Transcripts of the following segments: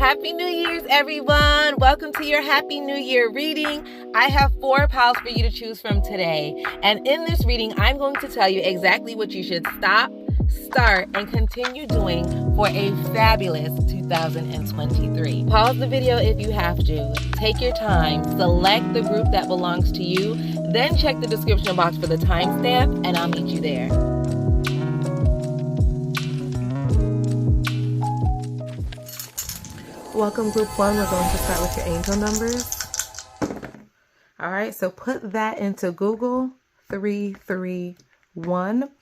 Happy New Year's, everyone. Welcome to your Happy New Year reading. I have 4 piles for you to choose from today. And in this reading, I'm going to tell you exactly what you should stop, start, and continue doing for a fabulous 2023. Pause the video if you have to. Take your time, select the group that belongs to you, then check the description box for the timestamp, and I'll meet you there. Welcome, group 1. We're going to start with your angel numbers. All right, so put that into Google, 331.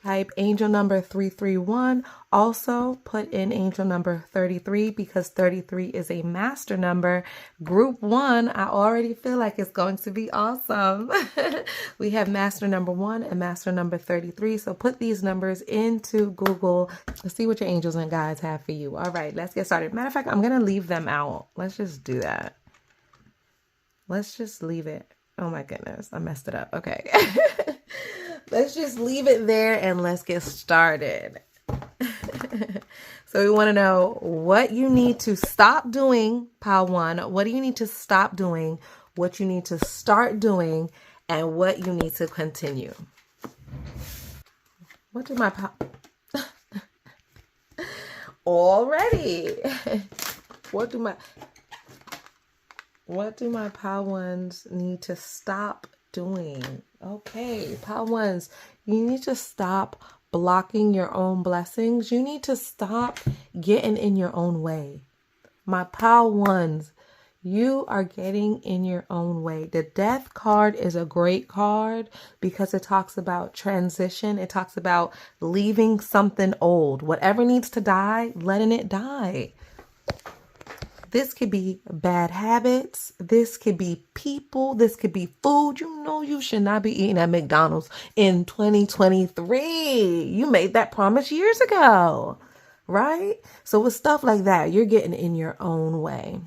Type angel number 331. Also put in angel number 33 because 33 is a master number. Group 1, I already feel like it's going to be awesome. We have master number 1 and master number 33. So put these numbers into Google. Let's see what your angels and guides have for you. All right, let's get started. Matter of fact, I'm going to leave them out. Let's just do that. Let's just leave it. Oh my goodness, I messed it up. Okay. Let's just leave it there and let's get started. So we want to know what you need to stop doing, pile 1. What do you need to stop doing? What you need to start doing? And what you need to continue. What do my pile... Already. What do my pile 1s need to stop doing? Okay, pile 1s, you need to stop blocking your own blessings. You need to stop getting in your own way. My pile 1s, you are getting in your own way. The death card is a great card because it talks about transition. It talks about leaving something old. Whatever needs to die, letting it die. This could be bad habits. This could be people. This could be food. You know you should not be eating at McDonald's in 2023. You made that promise years ago, right? So with stuff like that, you're getting in your own way.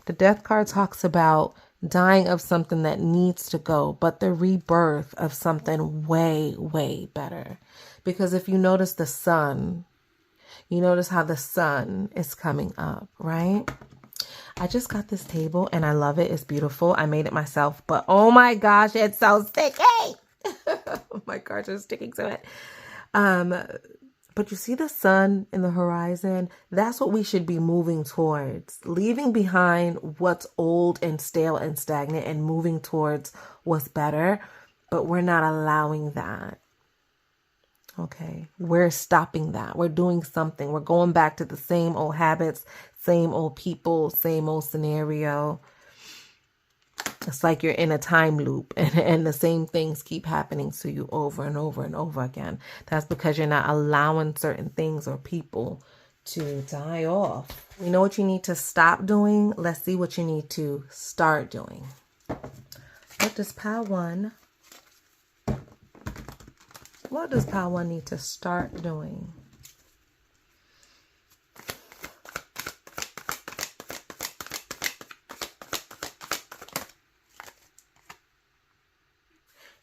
The death card talks about dying of something that needs to go, but the rebirth of something way, way better. Because if you notice the sun, you notice how the sun is coming up, right? I just got this table and I love it. It's beautiful. I made it myself, but oh my gosh, it's so sticky. My cards are sticking to it. But you see the sun in the horizon? That's what we should be moving towards. Leaving behind what's old and stale and stagnant and moving towards what's better. But we're not allowing that. Okay, we're stopping that. We're doing something. We're going back to the same old habits, same old people, same old scenario. It's like you're in a time loop and the same things keep happening to you over and over and over again. That's because you're not allowing certain things or people to die off. You know what you need to stop doing? Let's see what you need to start doing. What does pile 1 need to start doing?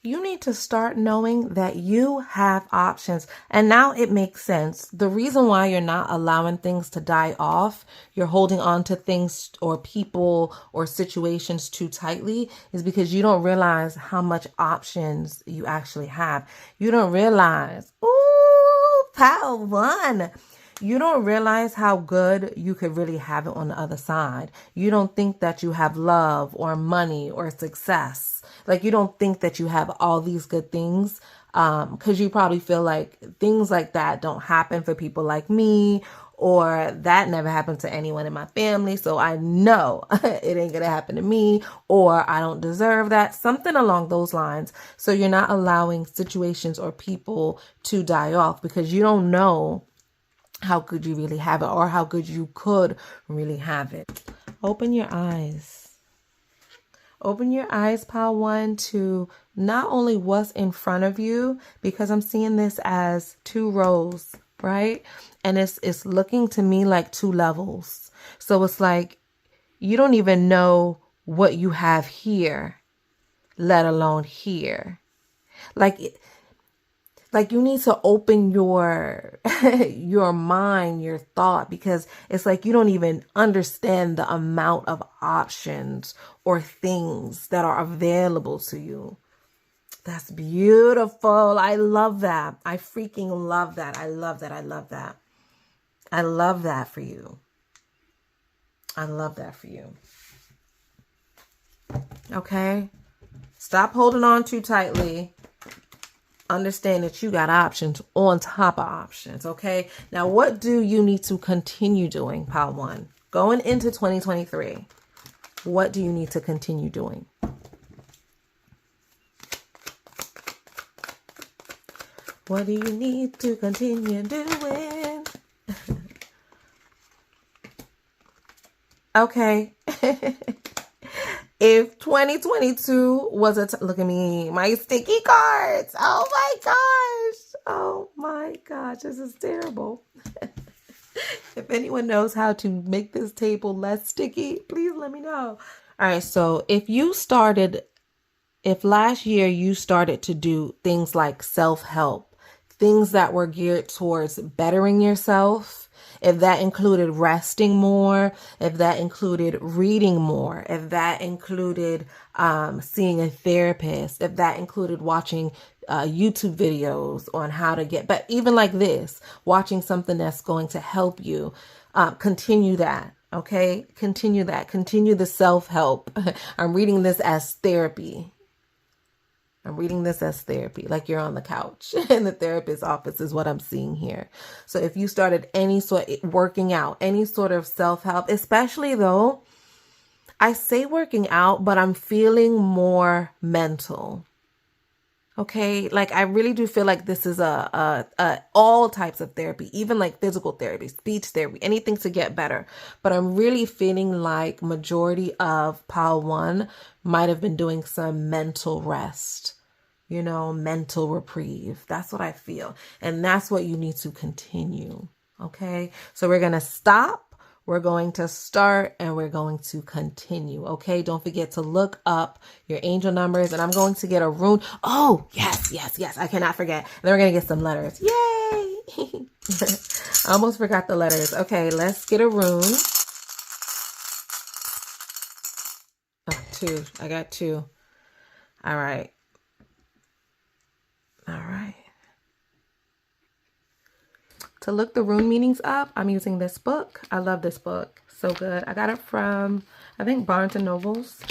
You need to start knowing that you have options. And now it makes sense. The reason why you're not allowing things to die off, you're holding on to things or people or situations too tightly, is because you don't realize how much options you actually have. You don't realize, ooh, pile 1. You don't realize how good you could really have it on the other side. You don't think that you have love or money or success. Like you don't think that you have all these good things because you probably feel like things like that don't happen for people like me, or that never happened to anyone in my family. So I know it ain't going to happen to me, or I don't deserve that. Something along those lines. So you're not allowing situations or people to die off because you don't know how good you really have it or how good you could really have it. Open your eyes. Open your eyes, pile 1, to not only what's in front of you, because I'm seeing this as 2 rows, right? And it's looking to me like 2 levels. So it's like you don't even know what you have here, let alone here. Like like you need to open your your mind, your thought, because it's like you don't even understand the amount of options or things that are available to you. That's beautiful. I love that. I freaking love that. I love that. I love that. I love that for you. I love that for you. Okay? Stop holding on too tightly. Understand that you got options on top of options, okay? Now, what do you need to continue doing, Pile 1? Going into 2023, what do you need to continue doing? What do you need to continue doing? Okay. If 2022 was look at me, my sticky cards. Oh my gosh. Oh my gosh. This is terrible. If anyone knows how to make this table less sticky, please let me know. All right. So if last year you started to do things like self-help, things that were geared towards bettering yourself, if that included resting more, if that included reading more, if that included seeing a therapist, if that included watching YouTube videos on how to but even like this, watching something that's going to help you, continue that. Okay, continue that. Continue the self-help. I'm reading this as therapy. Like you're on the couch in the therapist's office is what I'm seeing here. So if you started any sort of working out, any sort of self-help, especially though, I say working out, but I'm feeling more mental. Okay, like I really do feel like this is all types of therapy, even like physical therapy, speech therapy, anything to get better. But I'm really feeling like majority of Pile 1 might have been doing some mental rest, mental reprieve. That's what I feel. And that's what you need to continue. Okay, so we're going to stop. We're going to start and we're going to continue. Okay. Don't forget to look up your angel numbers, and I'm going to get a rune. Oh, yes. I cannot forget. And then we're going to get some letters. Yay. I almost forgot the letters. Okay. Let's get a rune. Oh, 2. I got 2. All right. To look the rune meanings up, I'm using this book. I love this book. So good. I got it from, I think, Barnes and Nobles.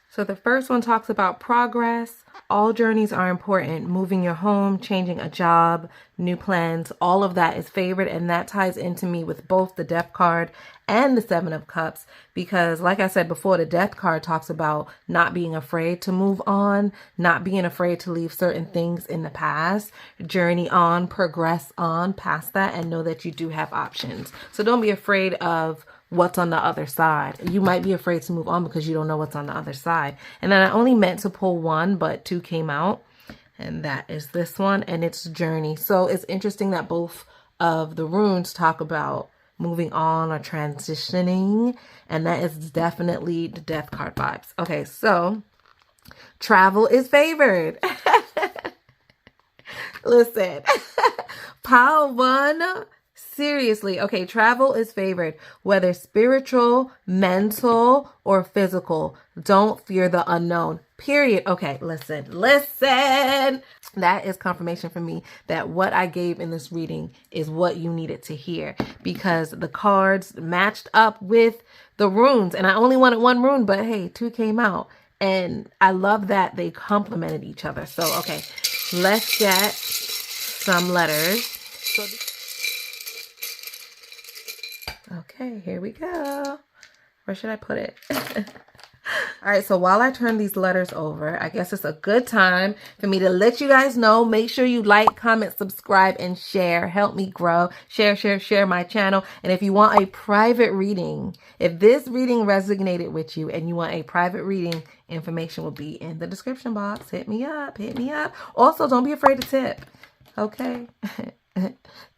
So the first one talks about progress. All journeys are important. Moving your home, changing a job, new plans, all of that is favored. And that ties into me with both the Death card and the Seven of Cups. Because like I said before, the Death card talks about not being afraid to move on, not being afraid to leave certain things in the past, journey on, progress on past that, and know that you do have options. So don't be afraid of what's on the other side. You might be afraid to move on because you don't know what's on the other side. And then I only meant to pull 1, but 2 came out. And that is this one, and it's journey. So it's interesting that both of the runes talk about moving on or transitioning. And that is definitely the Death card vibes. Okay, so travel is favored. Listen, Pile 1, seriously. Okay, travel is favored, whether spiritual, mental, or physical. Don't fear the unknown, period. Okay, listen. That is confirmation for me that what I gave in this reading is what you needed to hear, because the cards matched up with the runes, and I only wanted 1 rune, but hey, 2 came out, and I love that they complemented each other. So, okay, let's get some letters. Okay, here we go. Where should I put it? All right, so while I turn these letters over, I guess it's a good time for me to let you guys know. Make sure you like, comment, subscribe, and share. Help me grow. Share my channel. And if you want a private reading, if this reading resonated with you and you want a private reading, information will be in the description box. Hit me up. Also, don't be afraid to tip. Okay?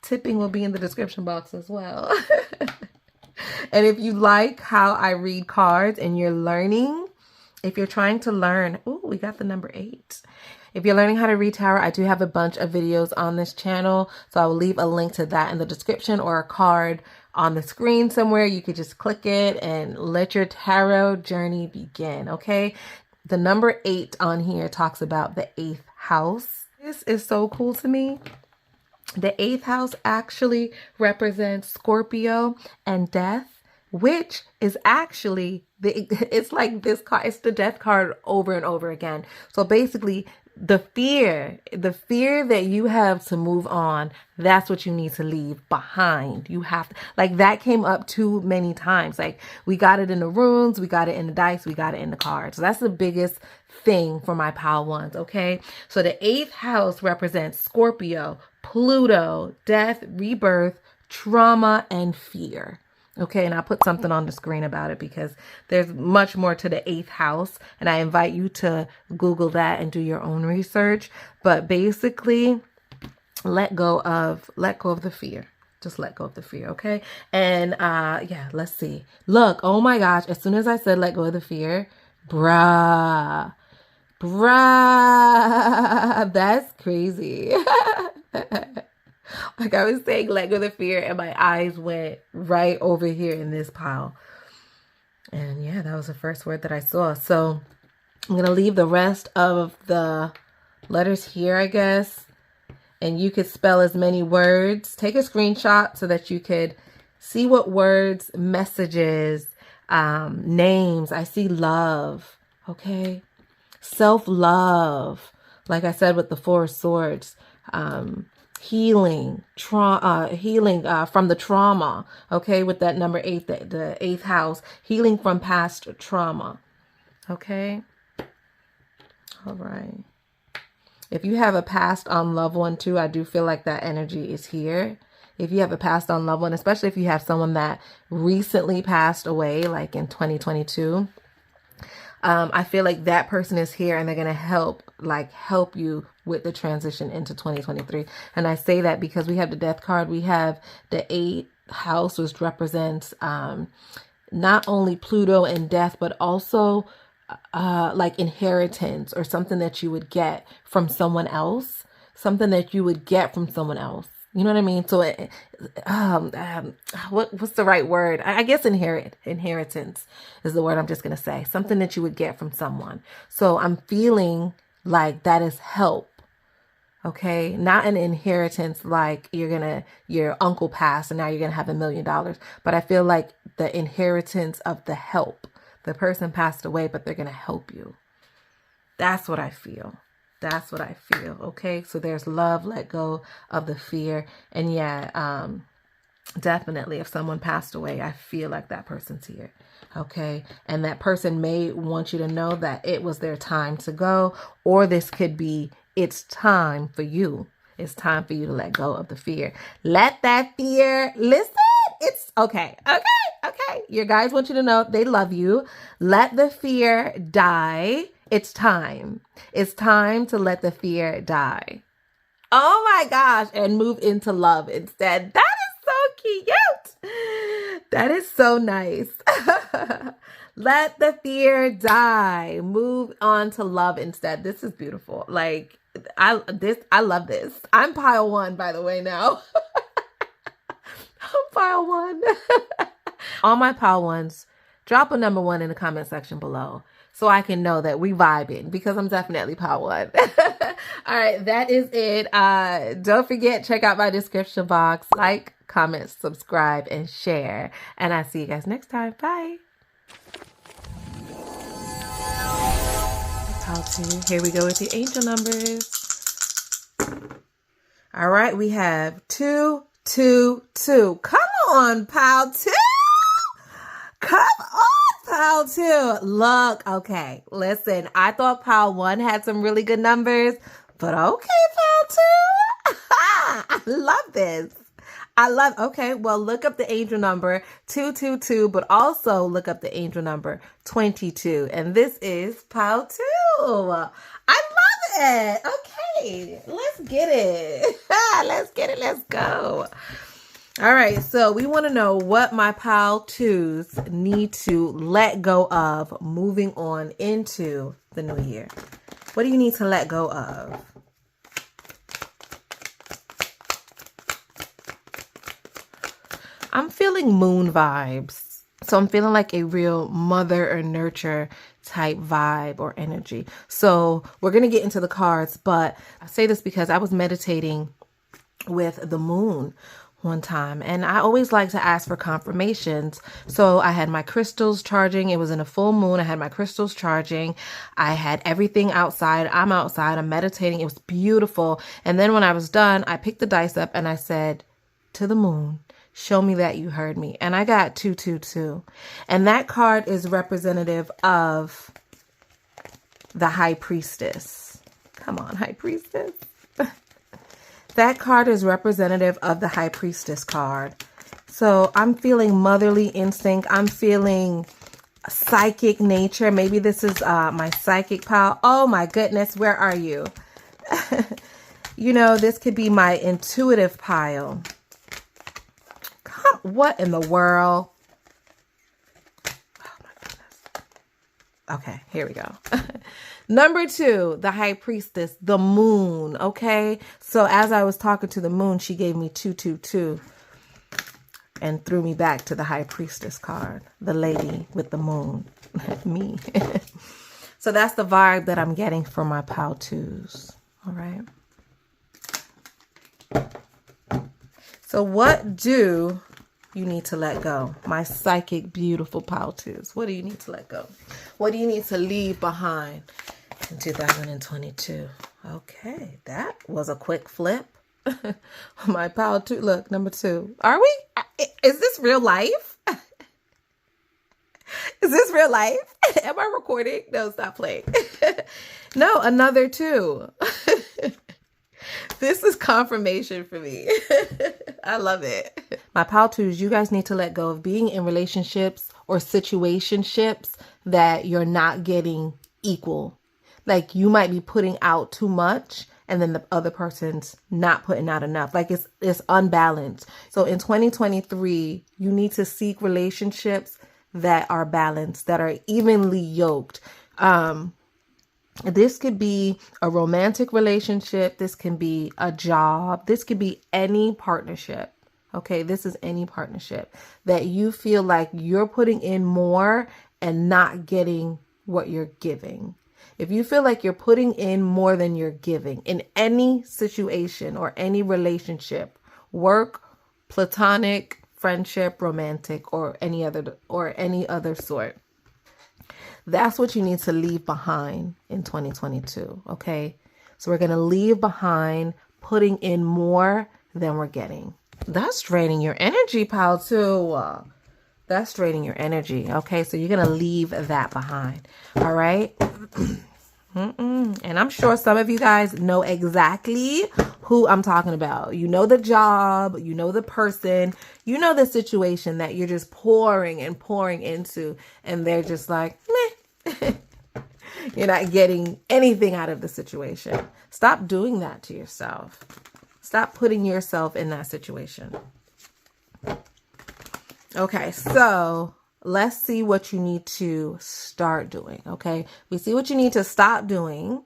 Tipping will be in the description box as well. And if you like how I read cards and you're learning, if you're trying to learn, we got the number 8. If you're learning how to read tarot, I do have a bunch of videos on this channel. So I will leave a link to that in the description or a card on the screen somewhere. You could just click it and let your tarot journey begin, okay? The number 8 on here talks about the 8th house. This is so cool to me. The 8th house actually represents Scorpio and death, which is actually it's like this card, it's the death card over and over again. So basically the fear that you have to move on, that's what you need to leave behind. You have to, like, that came up too many times. Like, we got it in the runes, we got it in the dice, we got it in the cards. So that's the biggest thing for my pile ones, okay? So the 8th house represents Scorpio, Pluto, death, rebirth, trauma, and fear. Okay, and I'll put something on the screen about it because there's much more to the 8th house, and I invite you to Google that and do your own research. But basically, let go of the fear. Just let go of the fear, okay? And yeah, let's see. Look, oh my gosh, as soon as I said let go of the fear, bruh, that's crazy. Like I was saying, let go of the fear, and my eyes went right over here in this pile. And yeah, that was the first word that I saw. So I'm going to leave the rest of the letters here, I guess. And you could spell as many words. Take a screenshot so that you could see what words, messages, names. I see love, okay? Self-love. Like I said with the 4 of Swords. Healing from the trauma, okay, with that number 8, the 8th house, healing from past trauma, okay? All right. If you have a passed on loved one too, I do feel like that energy is here. If you have a passed on loved one, especially if you have someone that recently passed away, like in 2022, I feel like that person is here and they're going to help you with the transition into 2023. And I say that because we have the death card. We have the 8th house, which represents not only Pluto and death, but also like inheritance or something that you would get from someone else, You know what I mean? So, what's the right word? I guess inheritance is the word I'm just going to say. Something that you would get from someone. So I'm feeling like that is help. Okay. Not an inheritance like your uncle passed and now you're going to have $1 million. But I feel like the inheritance of the help. The person passed away, but they're going to help you. That's what I feel. Okay. So there's love, let go of the fear. And yeah, definitely if someone passed away, I feel like that person's here. Okay. And that person may want you to know that it was their time to go, or this could be, it's time for you. It's time for you to let go of the fear. Let that fear, listen, it's okay. Okay. Your guys want you to know they love you. Let the fear die. It's time. It's time to let the fear die. Oh my gosh. And move into love instead. That is so cute. That is so nice. Let the fear die. Move on to love instead. This is beautiful. Like, I love this. I'm pile 1, by the way, now. I'm pile 1. All my pile 1s, drop a number 1 in the comment section below, so I can know that we vibing, because I'm definitely pile 1. All right, that is it. Don't forget, check out my description box. Like, comment, subscribe, and share. And I'll see you guys next time. Bye. Pile 2. Here we go with the angel numbers. All right, we have 2, 2, 2. Come on, pile 2. Come on, pile 2. Look, okay, listen, I thought pile 1 had some really good numbers, but okay, pile 2. I love this. Okay, well, look up the angel number 222, but also look up the angel number 22. And this is pile 2. I love it. Okay, let's get it. Let's go. All right, so we want to know what my pile 2s need to let go of moving on into the new year. What do you need to let go of? I'm feeling moon vibes. So I'm feeling like a real mother or nurture type vibe or energy. So we're going to get into the cards, but I say this because I was meditating with the moon one time, and I always like to ask for confirmations. So I had my crystals charging. It was in a full moon. I had my crystals charging. I had everything outside. I'm outside. I'm meditating. It was beautiful. And then when I was done, I picked the dice up and I said, to the moon, show me that you heard me. And I got 222. And that card is representative of the High Priestess. Come on, High Priestess. That card is representative of the High Priestess card. So I'm feeling motherly instinct. I'm feeling psychic nature. Maybe this is my psychic pal. Oh my goodness, where are you? You know, this could be my intuitive pile. What in the world? Oh my goodness. Okay, here we go. Number 2, the High Priestess, the moon. Okay, so as I was talking to the moon, she gave me 222 and threw me back to the High Priestess card, the lady with the moon, me. So that's the vibe that I'm getting for my pal twos. All right. So what do you need to let go? My psychic, beautiful pal twos. What do you need to let go? What do you need to leave behind in 2022? Okay, that was a quick flip. My pal two. Look, number 2. Are we? Is this real life? Is this real life? Am I recording? No, stop playing. No, another 2. This is confirmation for me. I love it. My pal twos, you guys need to let go of being in relationships or situationships that you're not getting equal. Like you might be putting out too much and then the other person's not putting out enough. Like it's unbalanced. So in 2023, you need to seek relationships that are balanced, that are evenly yoked. This could be a romantic relationship. This can be a job. This could be any partnership. Okay, this is any partnership that you feel like you're putting in more and not getting what you're giving. If you feel like you're putting in more than you're giving in any situation or any relationship, work, platonic, friendship, romantic, or any other sort, that's what you need to leave behind in 2022. Okay, so we're going to leave behind putting in more than we're getting. That's draining your energy, pal, too. That's draining your energy. Okay, so you're going to leave that behind. All right. And I'm sure some of you guys know exactly who I'm talking about. You know the job, you know the person, you know the situation that you're just pouring and pouring into, and they're just like, meh. You're not getting anything out of the situation. Stop doing that to yourself. Stop putting yourself in that situation. Okay, so let's see what you need to start doing. Okay, we see what you need to stop doing,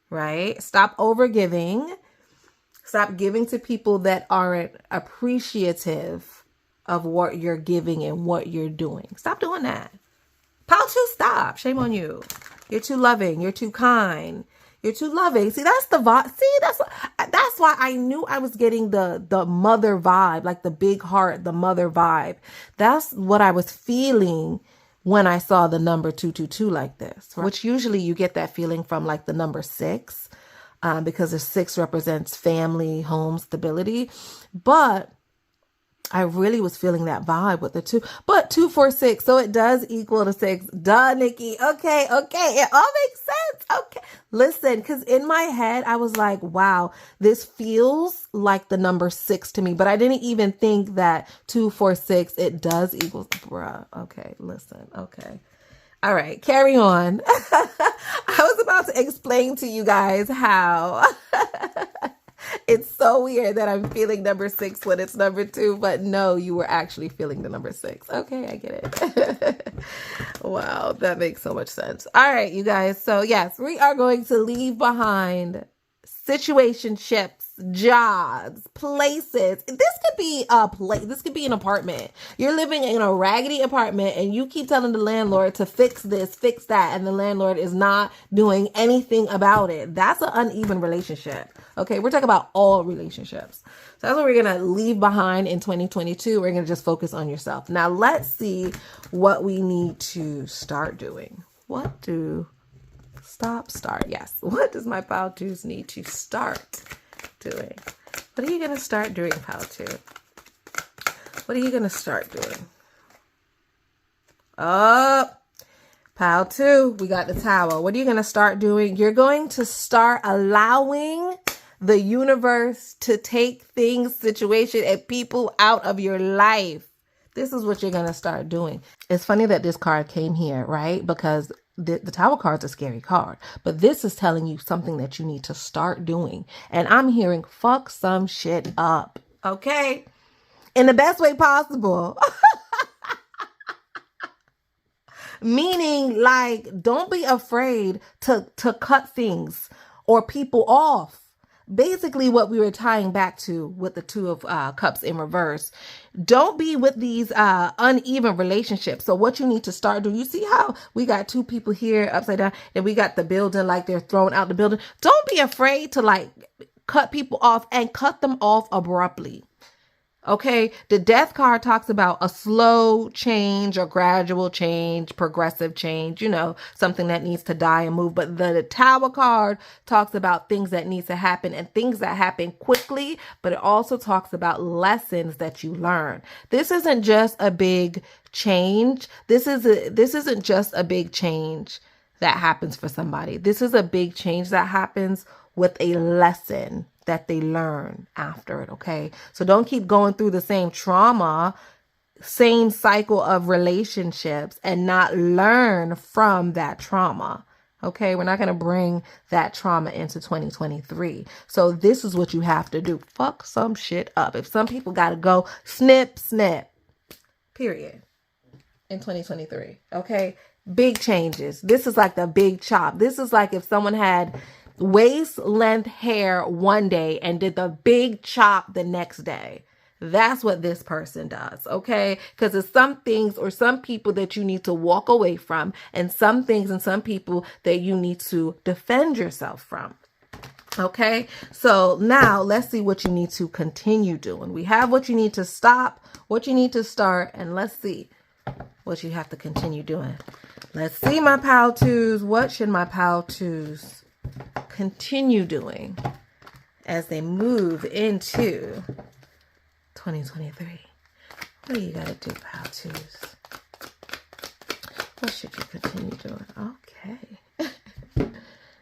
right? Stop overgiving. Stop giving to people that aren't appreciative of what you're giving and what you're doing. Stop doing that. Pal two, stop. Shame on you. You're too loving. You're too kind. You're too loving. See, that's the vibe. See, that's why I knew I was getting the mother vibe, like the big heart, the mother vibe. That's what I was feeling when I saw the number 222 like this, right? Which usually you get that feeling from like the number 6, because the 6 represents family, home, stability. But I really was feeling that vibe with the 2, but 2, 4, 6. So it does equal to 6. Duh, Nikki. Okay. It all makes sense. Okay. Listen, because in my head, I was like, wow, this feels like the number 6 to me, but I didn't even think that 2, 4, 6, it does equal, bruh. Okay. Listen. Okay. All right. Carry on. I was about to explain to you guys how It's so weird that I'm feeling number 6 when it's number 2, but no, you were actually feeling the number 6. Okay, I get it. Wow, that makes so much sense. All right, you guys. So yes, we are going to leave behind situationships, jobs, places. This could be a place. This could be an apartment. You're living in a raggedy apartment and you keep telling the landlord to fix this, fix that, and the landlord is not doing anything about it. That's an uneven relationship. Okay, we're talking about all relationships. So that's what we're going to leave behind in 2022. We're going to just focus on yourself. Now let's see what we need to start doing. Start. Yes. What does my pile twos need to start doing? What are you going to start doing, pile two? What are you going to start doing? Oh, pile two, we got the tower. What are you going to start doing? You're going to start allowing the universe to take things, situation, and people out of your life. This is what you're going to start doing. It's funny that this card came here, right? Because the Tower card's a scary card, but this is telling you something that you need to start doing. And I'm hearing fuck some shit up, okay? In the best way possible. Meaning, like, don't be afraid to cut things or people off. Basically what we were tying back to with the Two of Cups in reverse. Don't be with these uneven relationships. So what you need to start doing, you see how we got 2 people here upside down and we got the building like they're thrown out the building. Don't be afraid to like cut people off and cut them off abruptly. Okay, the Death card talks about a slow change or gradual change, progressive change, you know, something that needs to die and move. But the Tower card talks about things that need to happen and things that happen quickly, but it also talks about lessons that you learn. This isn't just a big change. This isn't just a big change that happens for somebody. This is a big change that happens with a lesson that they learn after it, okay? So don't keep going through the same trauma, same cycle of relationships and not learn from that trauma, okay? We're not going to bring that trauma into 2023. So this is what you have to do. Fuck some shit up. If some people got to go, snip, period, in 2023, okay? Big changes. This is like the big chop. This is like if someone had waist length hair one day and did the big chop the next day. That's what this person does, okay? Because there's some things or some people that you need to walk away from and some things and some people that you need to defend yourself from. Okay, so now let's see what you need to continue doing. We have what you need to stop, what you need to start, and let's see what you have to continue doing. Let's see, my pile twos. What should my pile twos continue doing as they move into 2023? What do you got to do, pile twos? What should you continue doing? Okay.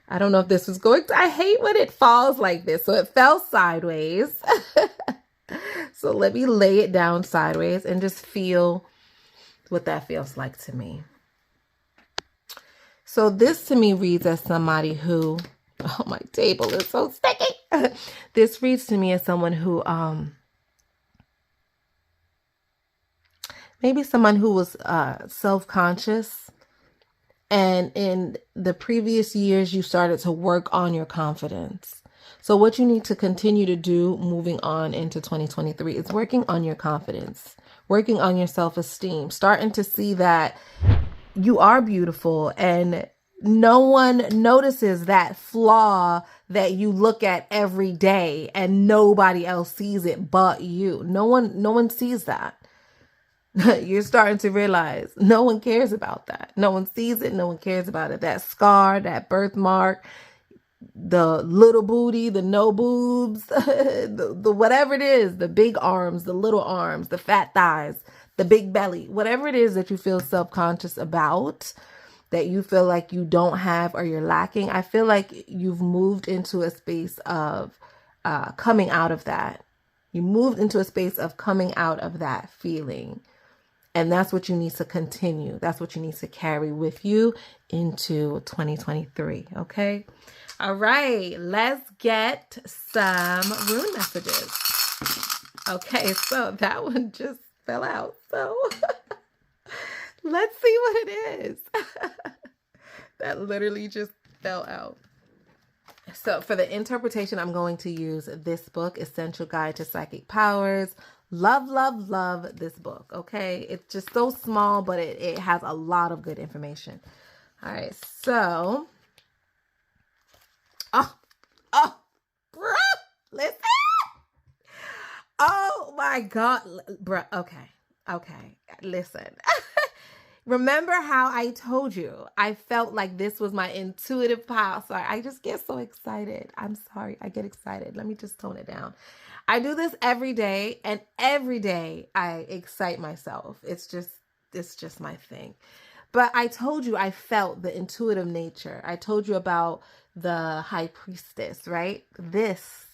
I don't know if this was going to, I hate when it falls like this. So it fell sideways. So let me lay it down sideways and just feel what that feels like to me. So this to me reads as somebody who, oh, my table is so sticky. This reads to me as someone who, maybe someone who was self-conscious. And in the previous years, you started to work on your confidence. So what you need to continue to do moving on into 2023 is working on your confidence, working on your self-esteem, starting to see that you are beautiful and no one notices that flaw that you look at every day and nobody else sees it but you. No one sees that. You're starting to realize no one cares about that. No one sees it. No one cares about it. That scar, that birthmark, the little booty, the no boobs, the whatever it is, the big arms, the little arms, the fat thighs, the big belly, whatever it is that you feel self-conscious about, that you feel like you don't have or you're lacking. I feel like you've moved into a space of coming out of that. You moved into a space of coming out of that feeling. And that's what you need to continue. That's what you need to carry with you into 2023. Okay. All right. Let's get some rune messages. Okay. So that one just fell out. So let's see what it is. That literally just fell out. So for the interpretation, I'm going to use this book, Essential Guide to Psychic Powers. Love, love, love this book, okay? It's just so small, but it has a lot of good information. All right, so... Listen! Oh, my God. Bruh, okay, listen. Remember how I told you I felt like this was my intuitive power? Sorry, I just get so excited. I'm sorry, I get excited. Let me just tone it down. I do this every day, and every day I excite myself. It's just my thing. But I told you I felt the intuitive nature. I told you about the high priestess, right? This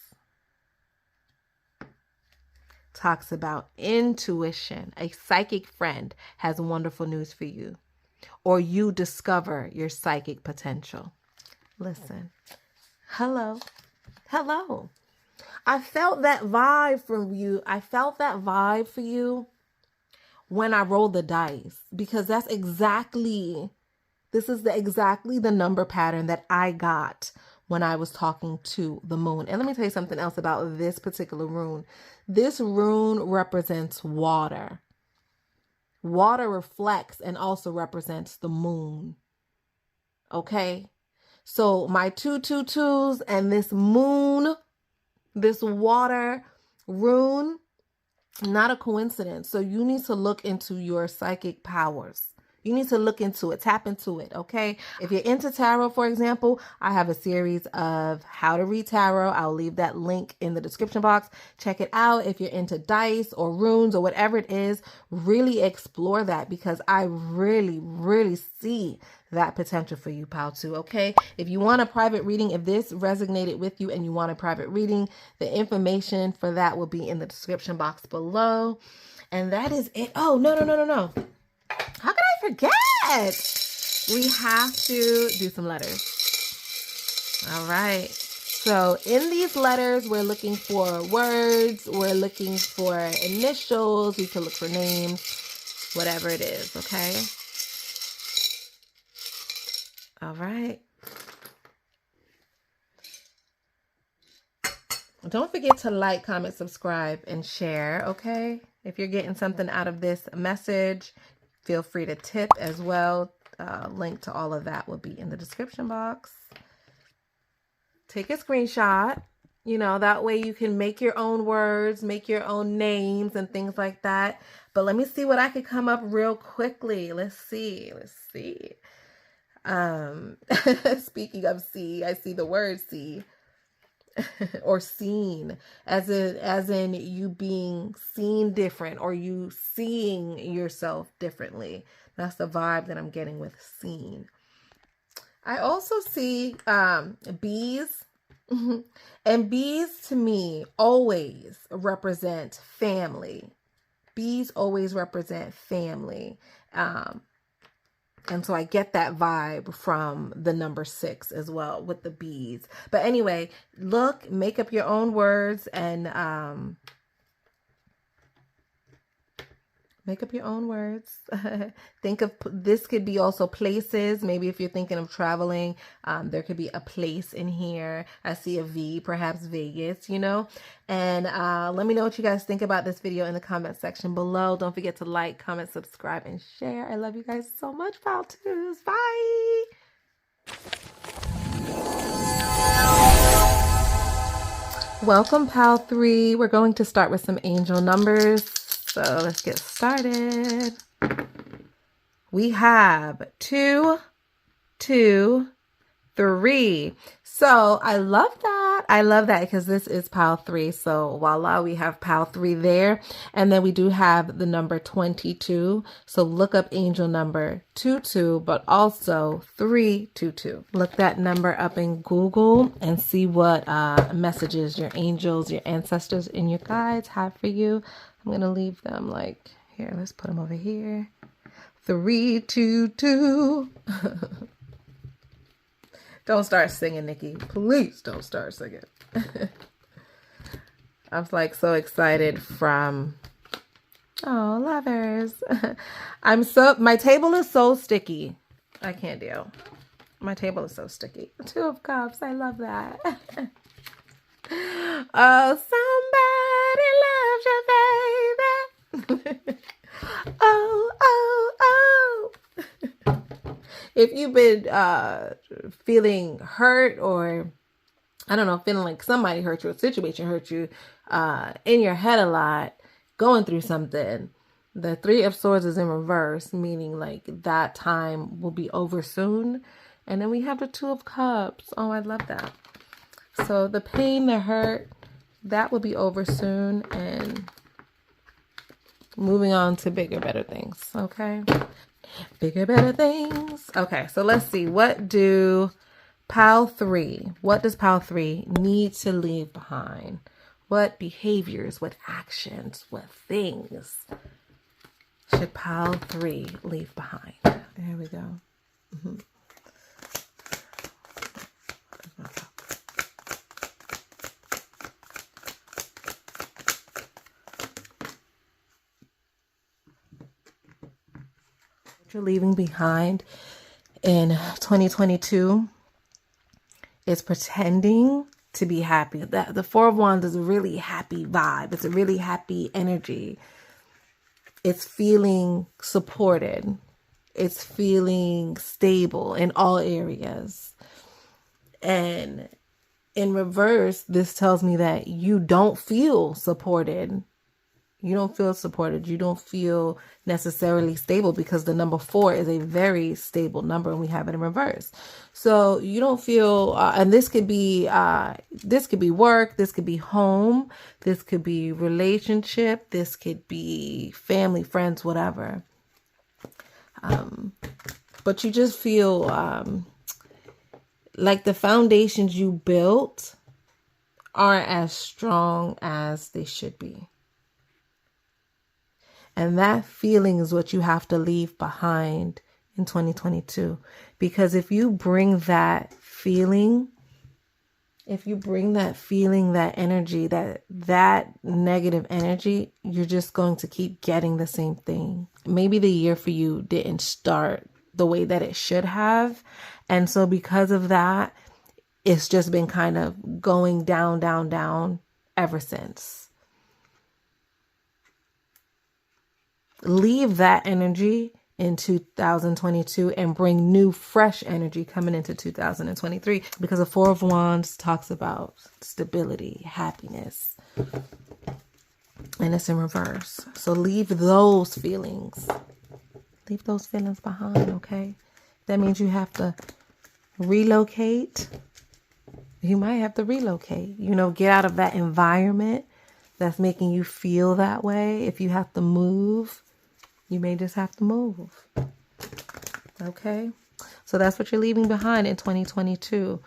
talks about intuition. A psychic friend has wonderful news for you, or you discover your psychic potential. Listen. Hello. I felt that vibe from you. I felt that vibe for you when I rolled the dice, because this is exactly the number pattern that I got when I was talking to the moon. And let me tell you something else about this particular rune. This rune represents water. Water reflects and also represents the moon. Okay? So my 222s and this moon, this water rune, not a coincidence. So you need to look into your psychic powers. You need to look into it, tap into it, okay? If you're into tarot, for example, I have a series of how to read tarot. I'll leave that link in the description box. Check it out. If you're into dice or runes or whatever it is, really explore that, because I really, really see that potential for you, pal, too, okay? If you want a private reading, if this resonated with you and you want a private reading, the information for that will be in the description box below. And that is it. Oh, no. How could I forget? We have to do some letters. All right. So in these letters, we're looking for words. We're looking for initials. We can look for names, whatever it is. Okay. All right. Don't forget to like, comment, subscribe, and share. Okay. If you're getting something out of this message, feel free to tip as well. Link to all of that will be in the description box. Take a screenshot. That way you can make your own words, make your own names and things like that. But let me see what I could come up real quickly. Let's see. Speaking of see, I see the word see. Or seen, as in you being seen different, or you seeing yourself differently. That's the vibe that I'm getting with seen. I also see bees. And bees to me always represent family. Bees always represent family. And so I get that vibe from the number 6 as well with the bees. But anyway, look, make up your own words and make up your own words. Think of, this could be also places. Maybe if you're thinking of traveling, there could be a place in here. I see a V, perhaps Vegas, And let me know what you guys think about this video in the comment section below. Don't forget to like, comment, subscribe, and share. I love you guys so much, pal twos. Bye. Welcome, pal 3. We're going to start with some angel numbers. So let's get started. We have 2, 2, 3. So I love that. I love that because this is pile 3. So voila, we have pile 3 there. And then we do have the number 22. So look up angel number 22, but also 322. Look that number up in Google and see what messages your angels, your ancestors, and your guides have for you. I'm going to leave them like Here, let's put them over here. 3, 2, 2. Don't start singing, Nikki. Please don't start singing. I'm like so excited from, oh, lovers. My table is so sticky. I can't deal. My table is so sticky. 2 of Cups. I love that. Oh, somebody loves you, baby. Oh, oh, oh. If you've been feeling hurt, or I don't know, feeling like somebody hurt you, a situation hurt you, in your head a lot, going through something, the 3 of Swords is in reverse, meaning like that time will be over soon. And then we have the 2 of Cups. Oh, I love that. So the pain, the hurt, that will be over soon, and moving on to bigger, better things. Okay. Bigger, better things. Okay. So let's see. What does Pile 3 need to leave behind? What behaviors, what actions, what things should Pile 3 leave behind? There we go. What you're leaving behind in 2022 is pretending to be happy. The 4 of Wands is a really happy vibe. It's a really happy energy. It's feeling supported. It's feeling stable in all areas. And in reverse, this tells me that you don't feel supported. You don't feel supported. You don't feel necessarily stable, because the number 4 is a very stable number and we have it in reverse. So you don't feel, and this could be work. This could be home. This could be relationship. This could be family, friends, whatever. But you just feel, like the foundations you built aren't as strong as they should be. And that feeling is what you have to leave behind in 2022. Because if you bring that feeling, that energy, that negative energy, you're just going to keep getting the same thing. Maybe the year for you didn't start the way that it should have. And so because of that, it's just been kind of going down, down, down ever since. Leave that energy in 2022 and bring new, fresh energy coming into 2023, because the 4 of Wands talks about stability, happiness, and it's in reverse. So leave those feelings. Leave those feelings behind, okay? That means you have to relocate. You might have to relocate, get out of that environment that's making you feel that way. If you have to move, you may just have to move. Okay? So that's what you're leaving behind in 2022.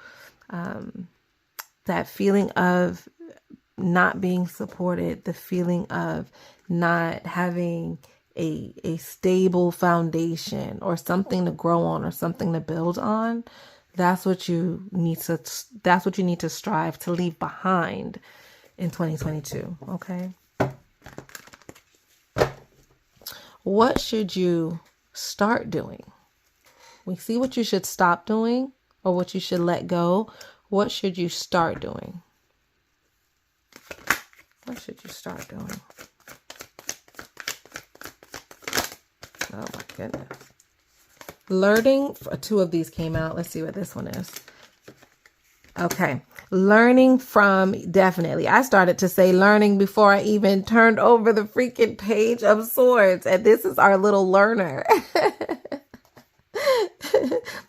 That feeling of not being supported, the feeling of not having a stable foundation or something to grow on or something to build on. That's what you need to strive to leave behind in 2022. Okay? What should you start doing? We see what you should stop doing or what you should let go. What should you start doing? What should you start doing? Oh my goodness. Learning, 2 of these came out. Let's see what this one is. Okay. Learning from, definitely. I started to say learning before I even turned over the freaking Page of Swords. And this is our little learner.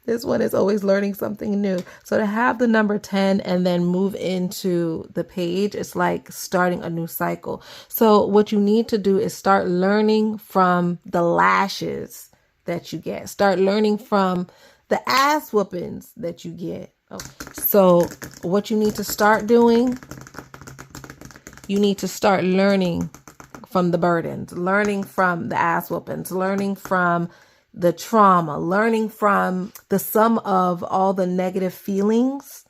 This one is always learning something new. So to have the number 10 and then move into the Page, it's like starting a new cycle. So what you need to do is start learning from the lashes that you get. Start learning from the ass whoopings that you get. Okay. So what you need to start doing, you need to start learning from the burdens, learning from the ass whoopings, learning from the trauma, learning from the sum of all the negative feelings.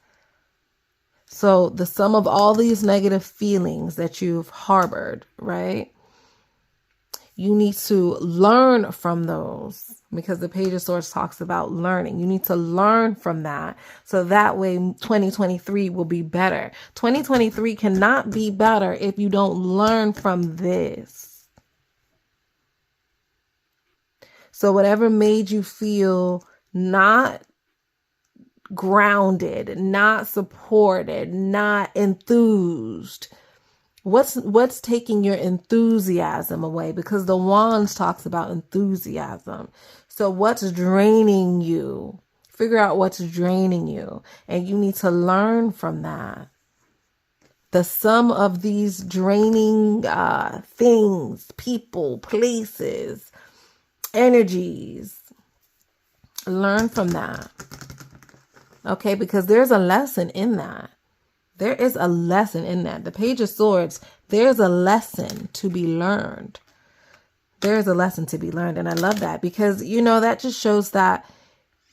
So the sum of all these negative feelings that you've harbored, right? You need to learn from those, because the Page of Swords talks about learning. You need to learn from that, so that way 2023 will be better. 2023 cannot be better if you don't learn from this. So whatever made you feel not grounded, not supported, not enthused, what's taking your enthusiasm away? Because the Wands talks about enthusiasm. So what's draining you? Figure out what's draining you, and you need to learn from that. The sum of these draining things, people, places, energies, learn from that. Okay, because there's a lesson in that. There is a lesson in that. The Page of Swords, there's a lesson to be learned. There is a lesson to be learned. And I love that, because, you know, that just shows that,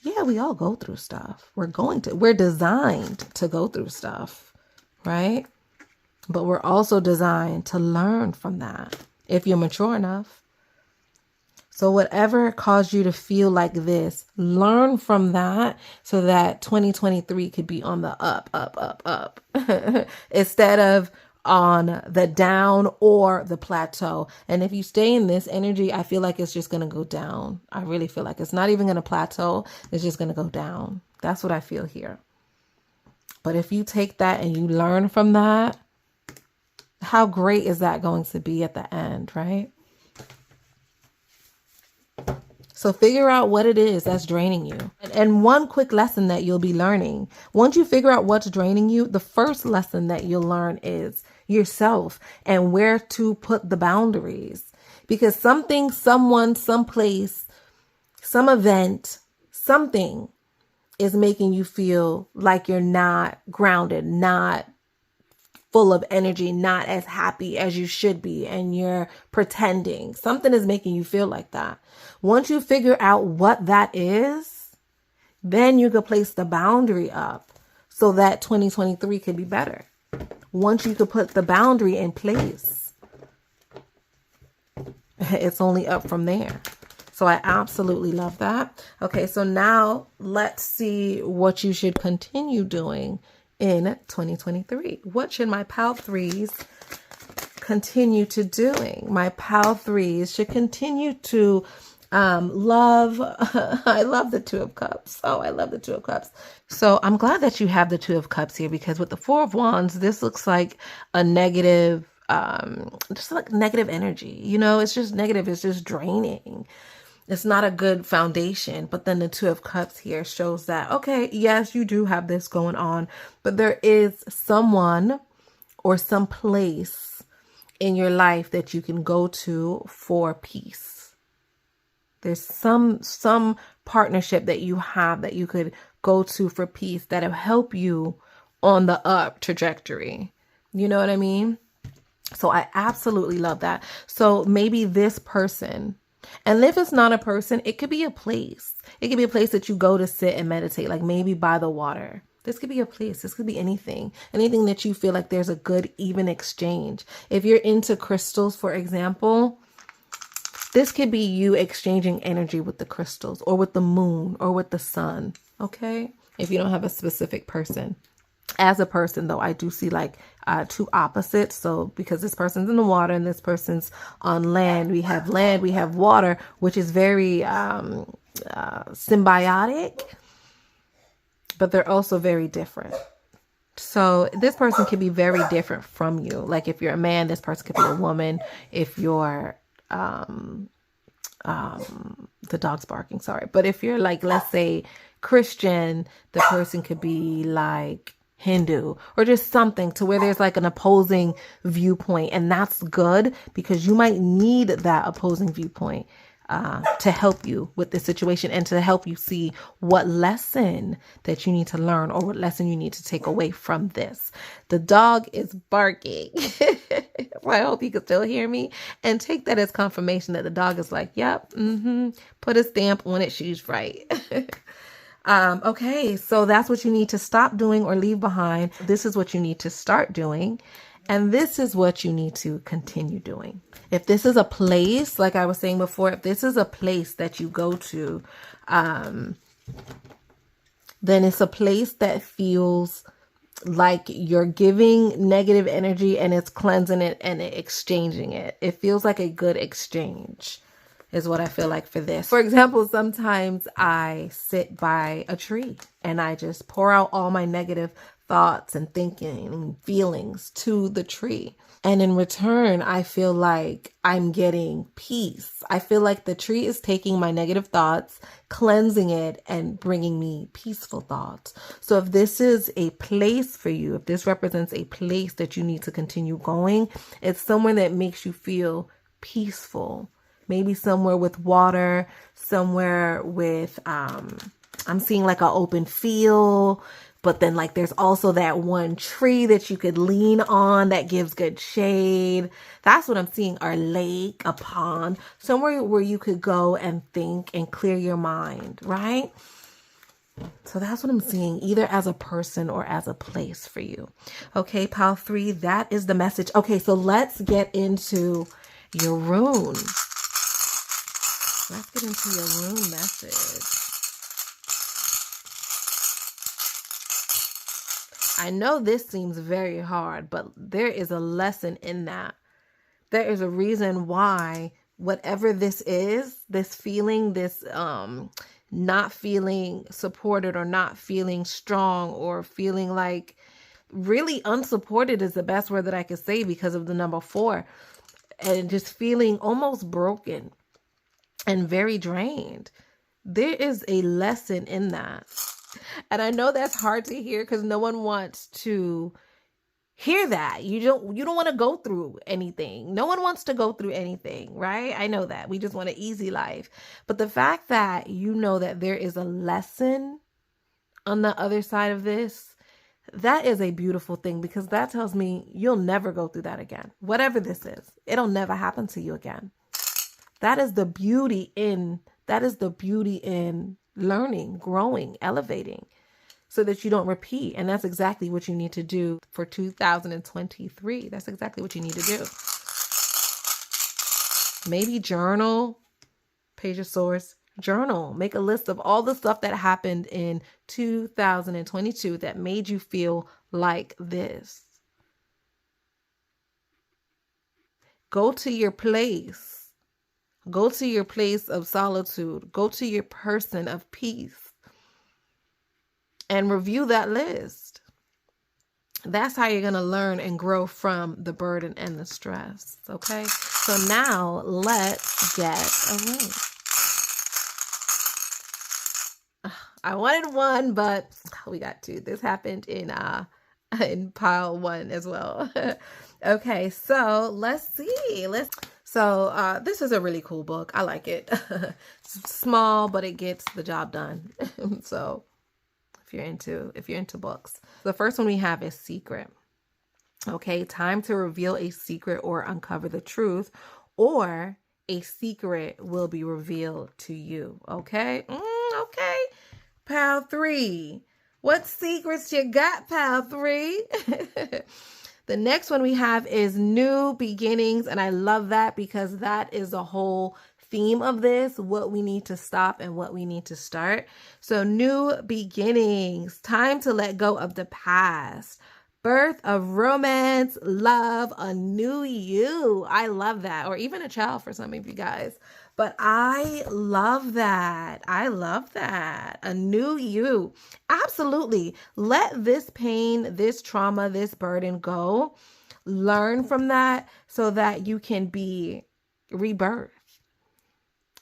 yeah, we all go through stuff. We're designed to go through stuff, right? But we're also designed to learn from that if you're mature enough. So whatever caused you to feel like this, learn from that so that 2023 could be on the up, up, up, up instead of on the down or the plateau. And if you stay in this energy, I feel like it's just going to go down. I really feel like it's not even going to plateau. It's just going to go down. That's what I feel here. But if you take that and you learn from that, how great is that going to be at the end, right? So figure out what it is that's draining you. And one quick lesson that you'll be learning, once you figure out what's draining you, the first lesson that you'll learn is yourself and where to put the boundaries. Because something, someone, someplace, some event, something is making you feel like you're not grounded, not full of energy, not as happy as you should be, and you're pretending. Something is making you feel like that. Once you figure out what that is, then you can place the boundary up so that 2023 can be better. Once you can put the boundary in place, it's only up from there. So I absolutely love that. Okay, so now let's see what you should continue doing in 2023. What should my Pal 3s continue to doing? My Pal 3s should continue to love. I love the Two of Cups. Oh, I love the Two of Cups. So I'm glad that you have the Two of Cups here, because with the Four of Wands, this looks like a negative, just like negative energy. You know, it's just negative. It's just draining. It's not a good foundation. But then the Two of Cups here shows that, okay, yes, you do have this going on, but there is someone or some place in your life that you can go to for peace. There's some partnership that you have that you could go to for peace that'll help you on the up trajectory. You know what I mean? So I absolutely love that. So maybe this person, and if it's not a person, it could be a place. It could be a place that you go to sit and meditate, like maybe by the water. This could be a place. This could be anything that you feel like there's a good, even exchange. If you're into crystals, for example, this could be you exchanging energy with the crystals or with the moon or with the sun. Okay. If you don't have a specific person. As a person, though, I do see like two opposites. So because this person's in the water and this person's on land, we have water, which is very symbiotic, but they're also very different. So this person could be very different from you. Like if you're a man, this person could be a woman. If you're the dog's barking, sorry. But if you're like, let's say Christian, the person could be like Hindu or just something to where there's like an opposing viewpoint. And that's good because you might need that opposing viewpoint to help you with this situation and to help you see what lesson that you need to learn or what lesson you need to take away from this. The dog is barking. I hope you can still hear me, and take that as confirmation that the dog is like, yep, put a stamp on it. She's right. Okay, so that's what you need to stop doing or leave behind. This is what you need to start doing. And this is what you need to continue doing. If this is a place, like I was saying before, if this is a place that you go to, then it's a place that feels like you're giving negative energy and it's cleansing it and exchanging it. It feels like a good exchange is what I feel like for this. For example, sometimes I sit by a tree and I just pour out all my negative thoughts and thinking and feelings to the tree. And in return, I feel like I'm getting peace. I feel like the tree is taking my negative thoughts, cleansing it, and bringing me peaceful thoughts. So if this is a place for you, if this represents a place that you need to continue going, it's somewhere that makes you feel peaceful. Maybe somewhere with water, somewhere with, I'm seeing like an open field, but then like there's also that one tree that you could lean on that gives good shade. That's what I'm seeing, or lake, a pond, somewhere where you could go and think and clear your mind, right? So that's what I'm seeing, either as a person or as a place for you. Okay, pile 3, that is the message. Okay, so let's get into your rune. Let's get into your rune message. I know this seems very hard, but there is a lesson in that. There is a reason why whatever this is, this feeling, this not feeling supported or not feeling strong or feeling like really unsupported is the best word that I could say because of the number 4, and just feeling almost broken and very drained. There is a lesson in that. And I know that's hard to hear because no one wants to hear that. You don't want to go through anything. No one wants to go through anything, right? I know that. We just want an easy life. But the fact that you know that there is a lesson on the other side of this, that is a beautiful thing, because that tells me you'll never go through that again. Whatever this is, it'll never happen to you again. That is the beauty in learning, growing, elevating, so that you don't repeat. And that's exactly what you need to do for 2023. That's exactly what you need to do. Maybe journal, Page of Swords, journal, make a list of all the stuff that happened in 2022 that made you feel like this. Go to your place. Go to your place of solitude. Go to your person of peace and review that list. That's how you're going to learn and grow from the burden and the stress. Okay. So now let's get a rune. I wanted 1, but we got 2. This happened in pile 1 as well. Okay. So let's see. So this is a really cool book. I like it. It's small, but it gets the job done. So if you're into books, the first one we have is Secret. Okay, time to reveal a secret or uncover the truth, or a secret will be revealed to you. Okay. Okay. Pile 3. What secrets you got, pile 3? The next one we have is new beginnings. And I love that because that is the whole theme of this, what we need to stop and what we need to start. So new beginnings, time to let go of the past. Birth of romance, love, a new you. I love that. Or even a child for some of you guys. But I love that. I love that. A new you. Absolutely. Let this pain, this trauma, this burden go. Learn from that so that you can be rebirthed.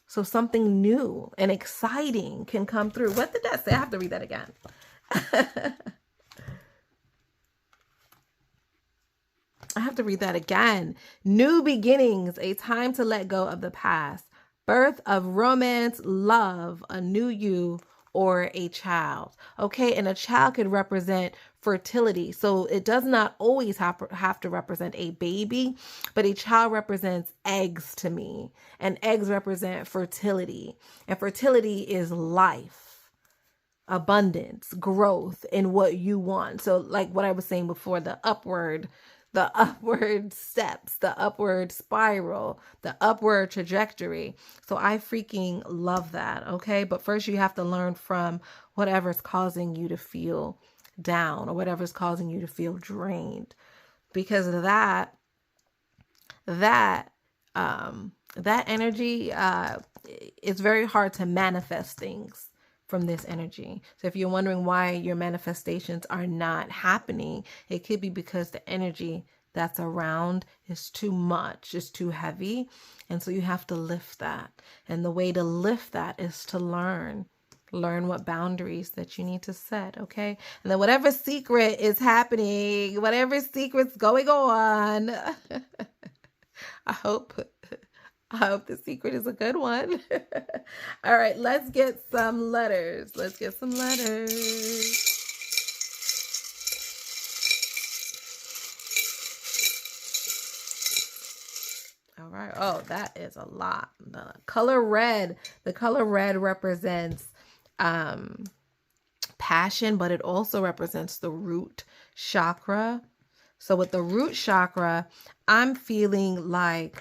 So something new and exciting can come through. What did that say? I have to read that again. I have to read that again. New beginnings, a time to let go of the past. Birth of romance, love, a new you, or a child. Okay, and a child could represent fertility. So it does not always have to represent a baby, but a child represents eggs to me, and eggs represent fertility, and fertility is life, abundance, growth in what you want. So like what I was saying before, the upward steps, the upward spiral, the upward trajectory. So I freaking love that. Okay. But first you have to learn from whatever's causing you to feel down or whatever's causing you to feel drained, because that energy, it's very hard to manifest things from this energy. So if you're wondering why your manifestations are not happening, it could be because the energy that's around is too much, is too heavy. And so you have to lift that. And the way to lift that is to learn what boundaries that you need to set. Okay. And then whatever secret is happening, whatever secret's going on, I hope the secret is a good one. All right, let's get some letters. Let's get some letters. All right. Oh, that is a lot. The color red represents passion, but it also represents the root chakra. So with the root chakra, I'm feeling like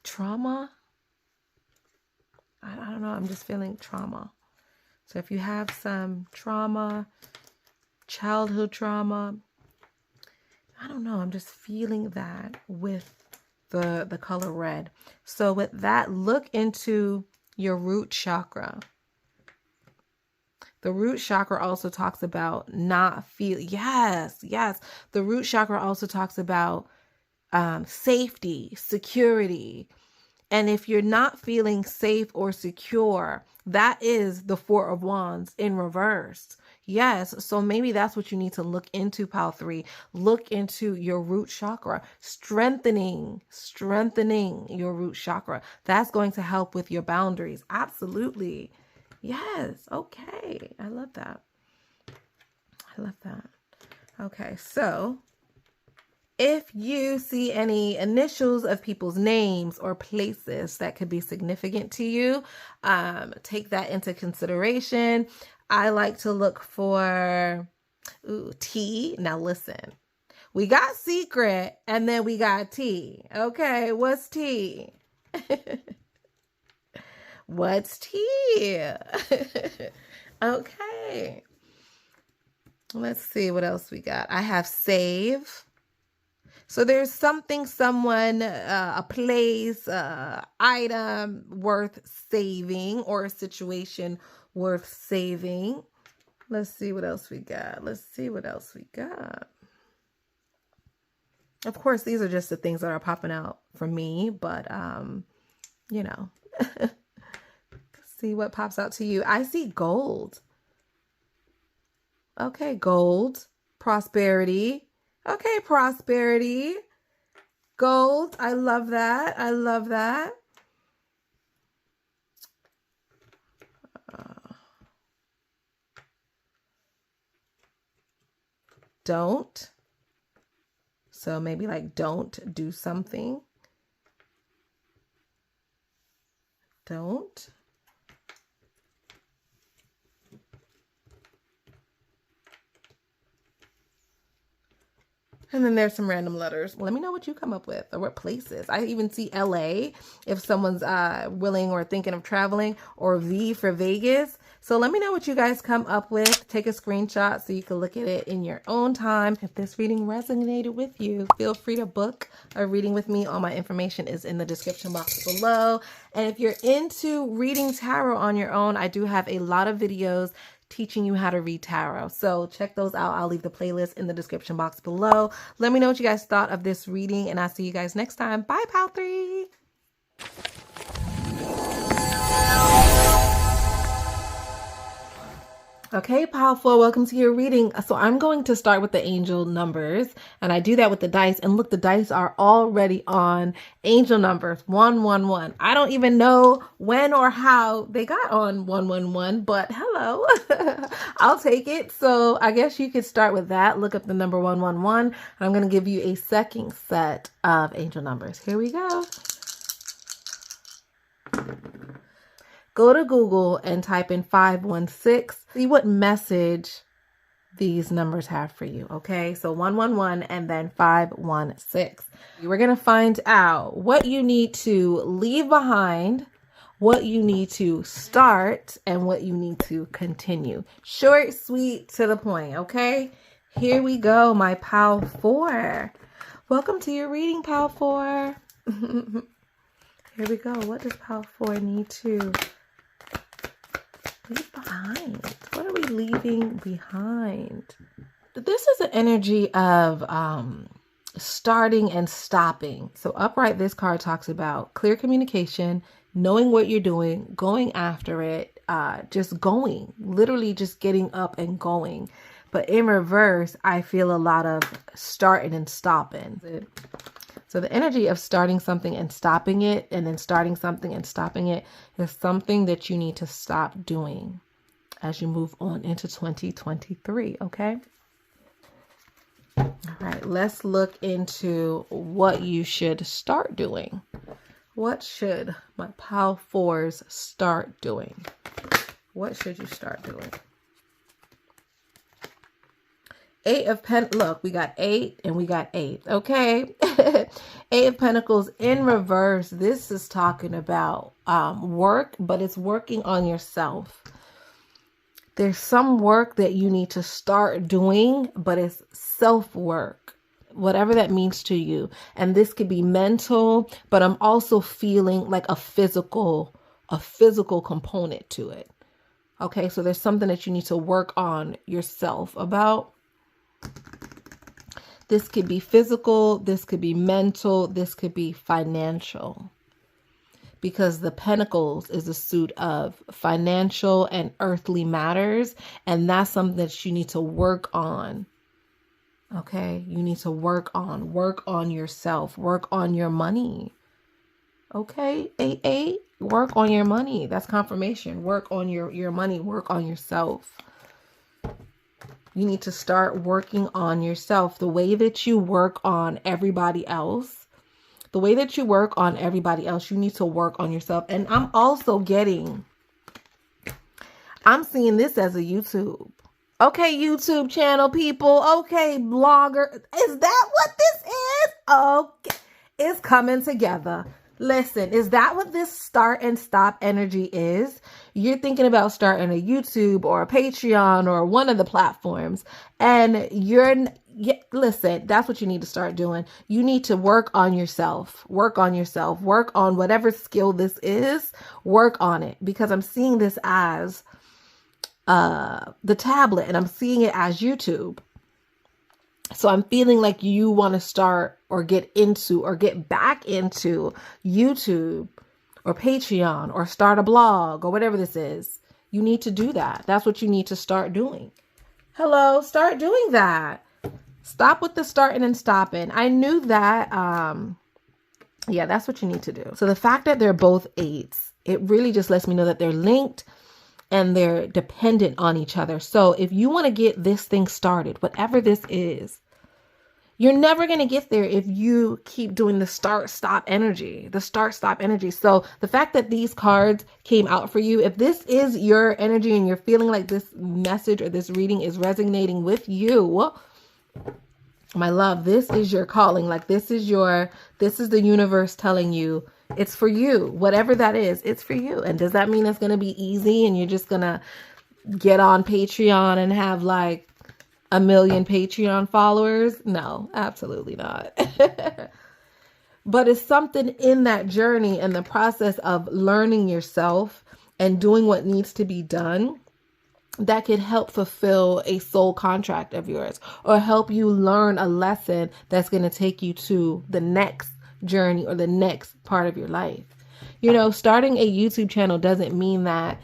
trauma. I don't know. I'm just feeling trauma. So if you have some trauma, childhood trauma, I don't know. I'm just feeling that with the color red. So with that, look into your root chakra. The root chakra also talks about not feel. Yes. The root chakra also talks about safety, security. And if you're not feeling safe or secure, that is the Four of Wands in reverse. Yes. So maybe that's what you need to look into, Pile 3. Look into your root chakra, strengthening your root chakra. That's going to help with your boundaries. Absolutely. Yes. Okay. I love that. Okay. So if you see any initials of people's names or places that could be significant to you, take that into consideration. I like to look for T. Now listen, we got secret and then we got T. Okay, what's T? What's T? Okay. Let's see what else we got. I have save. So there's something, someone, a place, item worth saving, or a situation worth saving. Let's see what else we got. Of course, these are just the things that are popping out for me, but, you know, see what pops out to you. I see gold. Okay, gold, prosperity. Okay, prosperity, gold. I love that. Don't. So maybe like don't do something. Don't. And then there's some random letters. Let me know what you come up with or what places. I even see LA if someone's willing or thinking of traveling, or V for Vegas. So let me know what you guys come up with. Take a screenshot so you can look at it in your own time. If this reading resonated with you, feel free to book a reading with me. All my information is in the description box below. And if you're into reading tarot on your own, I do have a lot of videos teaching you how to read tarot. So check those out. I'll leave the playlist in the description box below. Let me know what you guys thought of this reading, and I'll see you guys next time. Bye, Pile 3. Okay, powerful. Welcome to your reading. So I'm going to start with the angel numbers, and I do that with the dice. And look, the dice are already on angel numbers 111. I don't even know when or how they got on 111, but hello, I'll take it. So I guess you could start with that. Look up the number 111, and I'm going to give you a second set of angel numbers. Here we go. Go to Google and type in 516. See what message these numbers have for you, okay? So 111 and then 516. We're going to find out what you need to leave behind, what you need to start, and what you need to continue. Short, sweet, to the point, okay? Here we go, my Pal 4. Welcome to your reading, Pal 4. Here we go. What does Pal 4 need to leave behind? What are we leaving behind? This is an energy of starting and stopping. So upright, this card talks about clear communication, knowing what you're doing, going after it, just going, literally just getting up and going. But in reverse, I feel a lot of starting and stopping. So the energy of starting something and stopping it, and then starting something and stopping it, is something that you need to stop doing as you move on into 2023, okay? All right, let's look into what you should start doing. What should my Pal 4s start doing? What should you start doing? 8 of Pentacles. Look, we got 8 and we got 8. Okay. 8 of Pentacles in reverse. This is talking about work, but it's working on yourself. There's some work that you need to start doing, but it's self-work, whatever that means to you. And this could be mental, but I'm also feeling like a physical component to it. Okay. So there's something that you need to work on yourself about. This could be physical, this could be mental, this could be financial. Because the Pentacles is a suit of financial and earthly matters, and that's something that you need to work on. Okay, you need to work on yourself, work on your money. Okay, 8-8, work on your money. That's confirmation. Work on your money, work on yourself. You need to start working on yourself. The way that you work on everybody else, you need to work on yourself. And I'm seeing this as a YouTube. Okay, YouTube channel people. Okay, blogger. Is that what this is? Okay, it's coming together. Listen, is that what this start and stop energy is? You're thinking about starting a YouTube or a Patreon or one of the platforms, and listen, that's what you need to start doing. You need to work on yourself, work on whatever skill this is, work on it, because I'm seeing this as the tablet and I'm seeing it as YouTube. So I'm feeling like you want to start or get into or get back into YouTube or Patreon or start a blog or whatever this is. You need to do that. That's what you need to start doing. Hello, start doing that. Stop with the starting and stopping. I knew that. Yeah, that's what you need to do. So the fact that they're both 8s, it really just lets me know that they're linked and they're dependent on each other. So if you want to get this thing started, whatever this is, you're never going to get there if you keep doing the start-stop energy, So the fact that these cards came out for you, if this is your energy and you're feeling like this message or this reading is resonating with you, my love, this is your calling. Like this is the universe telling you it's for you. Whatever that is, it's for you. And does that mean it's going to be easy and you're just going to get on Patreon and have like 1 million Patreon followers? No, absolutely not. But it's something in that journey and the process of learning yourself and doing what needs to be done that could help fulfill a soul contract of yours or help you learn a lesson that's going to take you to the next journey or the next part of your life. You know, starting a YouTube channel doesn't mean that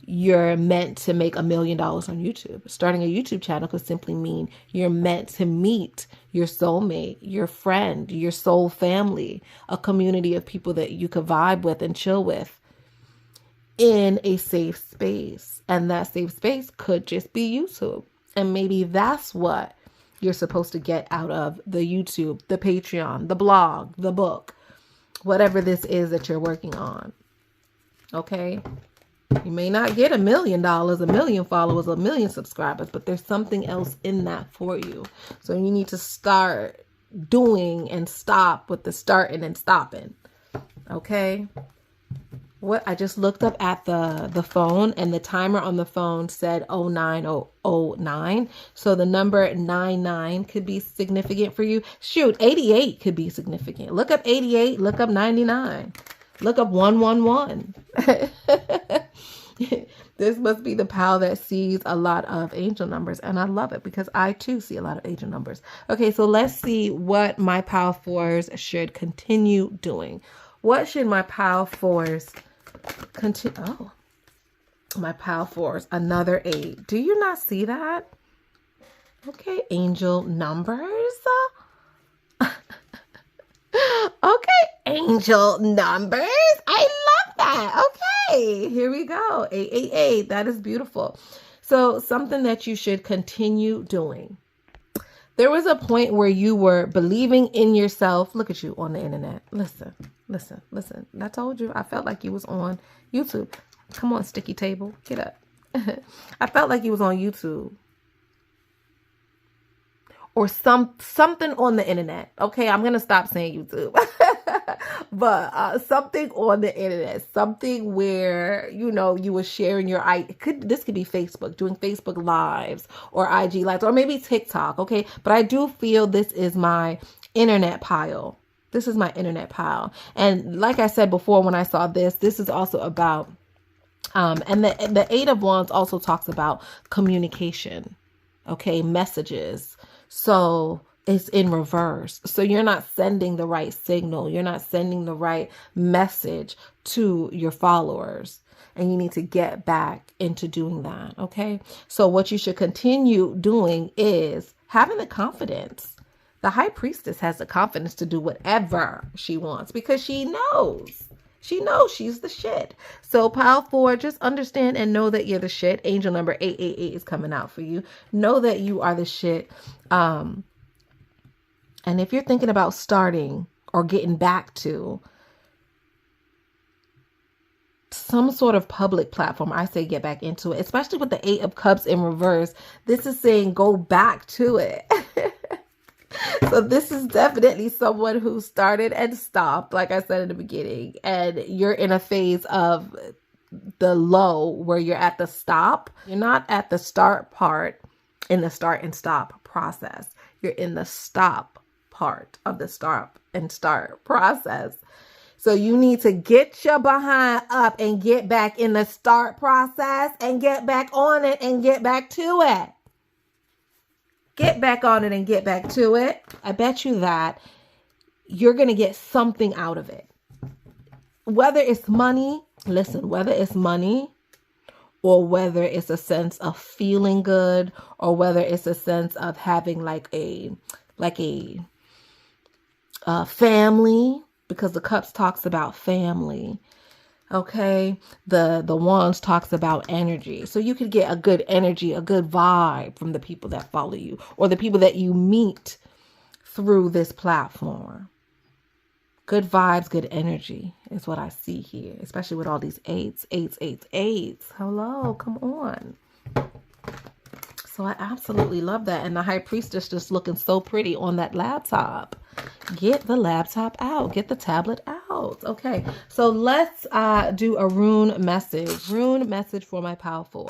you're meant to make $1 million on YouTube. Starting a YouTube channel could simply mean you're meant to meet your soulmate, your friend, your soul family, a community of people that you could vibe with and chill with in a safe space. And that safe space could just be YouTube. And maybe that's what you're supposed to get out of the YouTube, the Patreon, the blog, the book, whatever this is that you're working on. Okay? You may not get $1 million, 1 million followers, 1 million subscribers, but there's something else in that for you. So you need to start doing and stop with the starting and stopping. Okay? What I just looked up at the phone, and the timer on the phone said 0909. So the number 99 could be significant for you. Shoot, 88 could be significant. Look up 88, look up 99. Look up 111. This must be the pal that sees a lot of angel numbers. And I love it because I too see a lot of angel numbers. Okay, so let's see what my pal 4s should continue doing. What should my pal 4s continue? Oh, my pal 4s, another 8. Do you not see that? Okay, angel numbers. Okay, angel numbers. I love that. Okay, here we go. 888. That is beautiful. So something that you should continue doing. There was a point where you were believing in yourself. Look at you on the internet. Listen. I told you. I felt like you was on YouTube. Come on, sticky table. Get up. I felt like you was on YouTube. Or something on the internet. Okay, I'm going to stop saying YouTube. But something on the internet. Something where, you know, you were sharing your... This could be Facebook. Doing Facebook Lives or IG Lives. Or maybe TikTok. Okay, but I do feel this is my internet pile. This is my internet pile. And like I said before when I saw this is also about... and the 8 of Wands also talks about communication. Okay, messages. So it's in reverse. So you're not sending the right signal. You're not sending the right message to your followers. And you need to get back into doing that. Okay. So what you should continue doing is having the confidence. The High Priestess has the confidence to do whatever she wants because she knows. She knows she's the shit. So pile 4, just understand and know that you're the shit. Angel number 888 is coming out for you. Know that you are the shit. And if you're thinking about starting or getting back to some sort of public platform, I say get back into it, especially with the 8 of Cups in reverse. This is saying go back to it. So this is definitely someone who started and stopped, like I said in the beginning, and you're in a phase of the low where you're at the stop. You're not at the start part in the start and stop process. You're in the stop part of the stop and start process. So you need to get your behind up and get back in the start process and get back on it and get back to it. Get back on it and get back to it. I bet you that you're going to get something out of it. Whether it's money, listen, whether it's money or whether it's a sense of feeling good or whether it's a sense of having like a family, because the Cups talks about family. Okay, the Wands talks about energy. So you could get a good energy, a good vibe from the people that follow you or the people that you meet through this platform. Good vibes, good energy is what I see here, especially with all these 8s. Hello, come on. So I absolutely love that. And the High Priestess just looking so pretty on that laptop. Get the laptop out. Get the tablet out. Okay, so let's do a rune message. Rune message for my pile 4.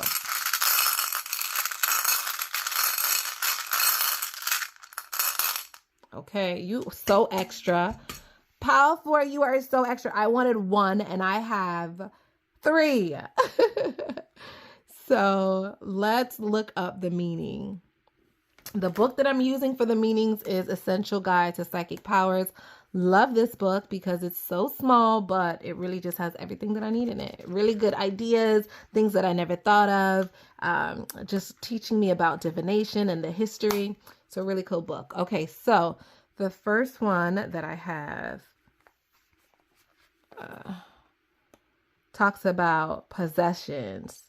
Okay, you so extra. Pile 4, you are so extra. I wanted 1 and I have 3. So let's look up the meaning. The book that I'm using for the meanings is Essential Guide to Psychic Powers, Love this book because it's so small, but it really just has everything that I need in it. Really good ideas, things that I never thought of, just teaching me about divination and the history. It's a really cool book. Okay, so the first one that I have talks about possessions,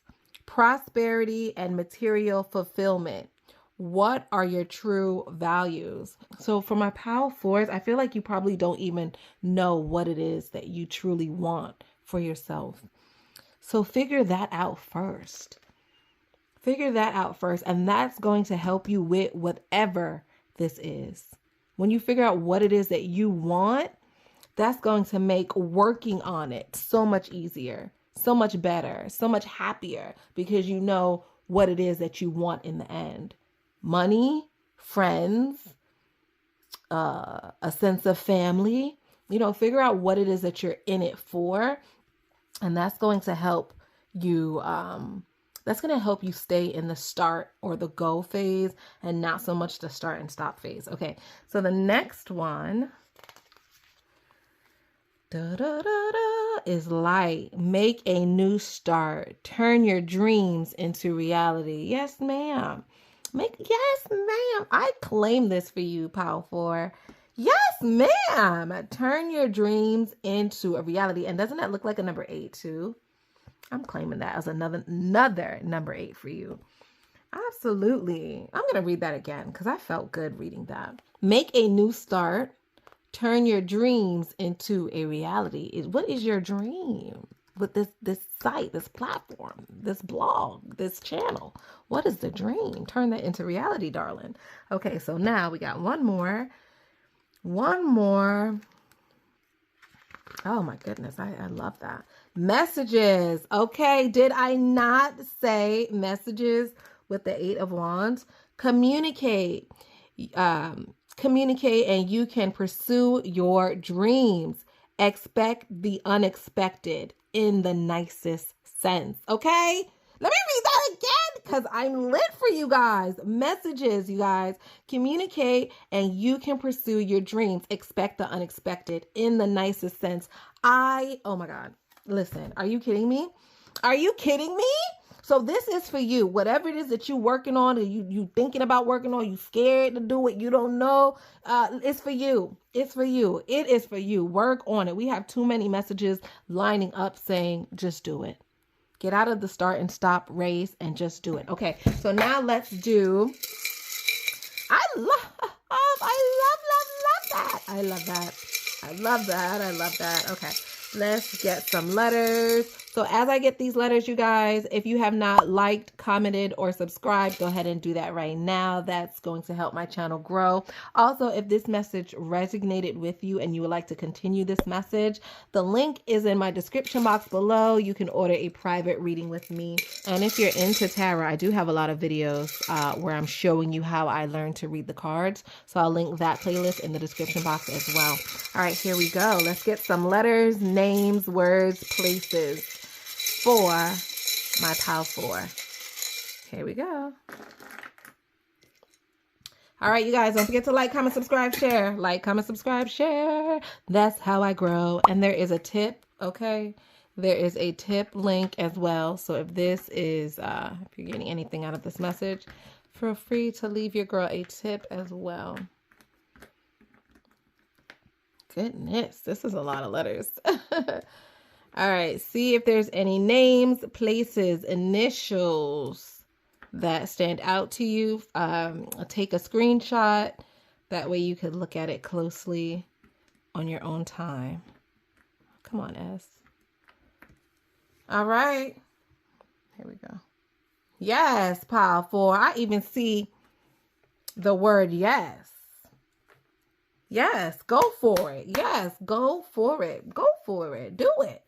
prosperity, and material fulfillment. What are your true values? So for my Pile 4s, I feel like you probably don't even know what it is that you truly want for yourself. So figure that out first. Figure that out first, and that's going to help you with whatever this is. When you figure out what it is that you want, that's going to make working on it so much easier, so much better, so much happier, because you know what it is that you want in the end. Money, friends, a sense of family. Figure out what it is that you're in it for, and that's going to help you. That's going to help you stay in the start or the go phase and not so much the start and stop phase. Okay, so the next one is light. Make a new start. Turn your dreams into reality. Yes, ma'am. Yes, ma'am. I claim this for you, Pile 4. Yes, ma'am. Turn your dreams into a reality. And doesn't that look like a number 8 too? I'm claiming that as another number 8 for you. Absolutely. I'm going to read that again because I felt good reading that. Make a new start. Turn your dreams into a reality. What is your dream with this site, this platform, this blog, this channel? What is the dream? Turn that into reality, darling. Okay, so now we got one more. Oh my goodness, I love that. Messages. Okay, did I not say messages with the 8 of Wands? Communicate. Communicate and you can pursue your dreams. Expect the unexpected in the nicest sense. Okay? Let me read that again because I'm lit for you guys. Messages, you guys. Communicate and you can pursue your dreams. Expect the unexpected in the nicest sense. Oh my God. Listen, are you kidding me? Are you kidding me? So this is for you. Whatever it is that you're working on, or you thinking about working on, you scared to do it, you don't know, it's for you. It's for you. It is for you. Work on it. We have too many messages lining up saying, just do it. Get out of the start and stop race and just do it. Okay, so now let's do, I love that. I love that. Okay, let's get some letters. So as I get these letters, you guys, if you have not liked, commented, or subscribed, go ahead and do that right now. That's going to help my channel grow. Also, if this message resonated with you and you would like to continue this message, the link is in my description box below. You can order a private reading with me. And if you're into tarot, I do have a lot of videos where I'm showing you how I learned to read the cards. So I'll link that playlist in the description box as well. All right, here we go. Let's get some letters, names, words, places for my Pile 4. Here we go. All right, you guys, don't forget to like, comment, subscribe, share. Like, comment, subscribe, share. That's how I grow. And there is a tip, okay? There is a tip link as well. So if this is, if you're getting anything out of this message, feel free to leave your girl a tip as well. Goodness, this is a lot of letters. All right, see if there's any names, places, initials that stand out to you. Take a screenshot. That way you could look at it closely on your own time. Come on, S. All right. Here we go. Yes, Pile 4. I even see the word yes. Yes, go for it. Yes, go for it. Go for it. Do it.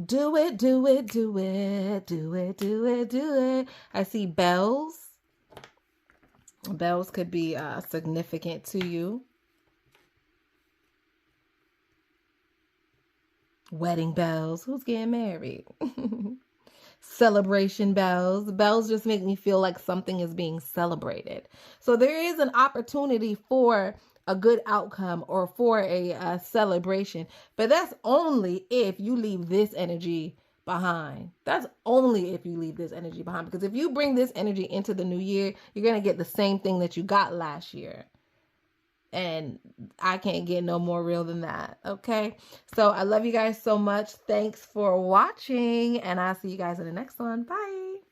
Do it, do it, do it, do it, do it, do it. I see bells. Bells could be significant to you. Wedding bells. Who's getting married? Celebration bells. Bells just make me feel like something is being celebrated. So there is an opportunity for a good outcome or for a celebration. But that's only if you leave this energy behind. That's only if you leave this energy behind. Because if you bring this energy into the new year, you're going to get the same thing that you got last year. And I can't get no more real than that. Okay. So I love you guys so much. Thanks for watching. And I'll see you guys in the next one. Bye.